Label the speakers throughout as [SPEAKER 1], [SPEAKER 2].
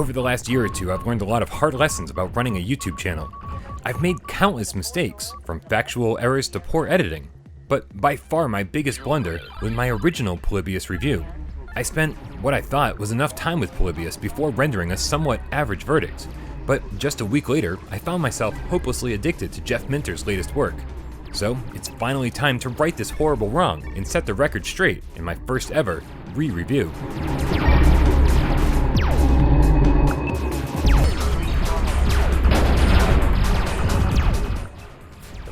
[SPEAKER 1] Over the last year or two, I've learned a lot of hard lessons about running a YouTube channel. I've made countless mistakes, from factual errors to poor editing. But by far my biggest blunder was my original Polybius review. I spent what I thought was enough time with Polybius before rendering a somewhat average verdict. But just a week later, I found myself hopelessly addicted to Jeff Minter's latest work. So it's finally time to right this horrible wrong and set the record straight in my first ever re-review.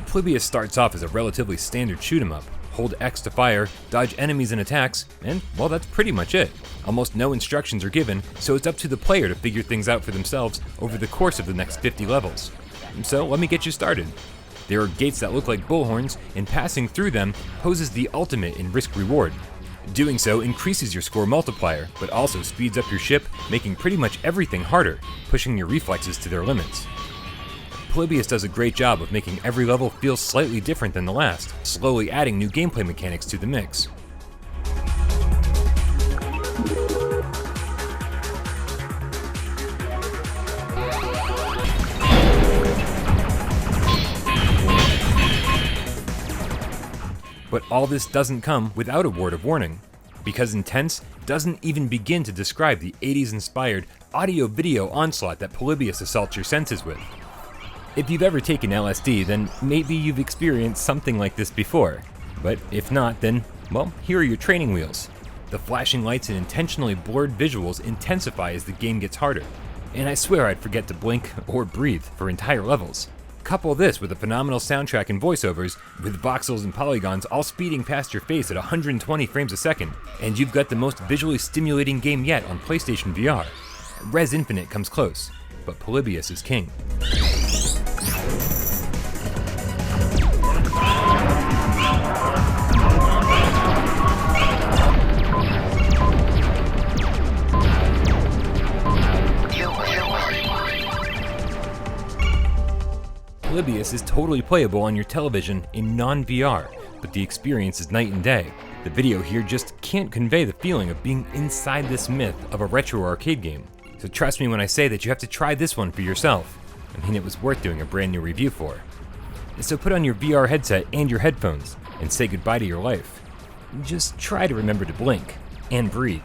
[SPEAKER 1] Polybius starts off as a relatively standard shoot 'em up. Hold X to fire, dodge enemies and attacks, and well, that's pretty much it. Almost no instructions are given, so it's up to the player to figure things out for themselves over the course of the next 50 levels. So let me get you started. There are gates that look like bullhorns, and passing through them poses the ultimate in risk-reward. Doing so increases your score multiplier, but also speeds up your ship, making pretty much everything harder, pushing your reflexes to their limits. Polybius does a great job of making every level feel slightly different than the last, slowly adding new gameplay mechanics to the mix. But all this doesn't come without a word of warning, because Intense doesn't even begin to describe the 80s-inspired audio-video onslaught that Polybius assaults your senses with. If you've ever taken LSD, then maybe you've experienced something like this before. But if not, then, well, here are your training wheels. The flashing lights and intentionally blurred visuals intensify as the game gets harder. And I swear I'd forget to blink or breathe for entire levels. Couple this with a phenomenal soundtrack and voiceovers, with voxels and polygons all speeding past your face at 120 frames a second, and you've got the most visually stimulating game yet on PlayStation VR. Res Infinite comes close, but Polybius is king. Polybius is totally playable on your television in non-VR, but the experience is night and day. The video here just can't convey the feeling of being inside this myth of a retro arcade game. So trust me when I say that you have to try this one for yourself. I mean, it was worth doing a brand new review for. So put on your VR headset and your headphones, and say goodbye to your life. Just try to remember to blink and breathe.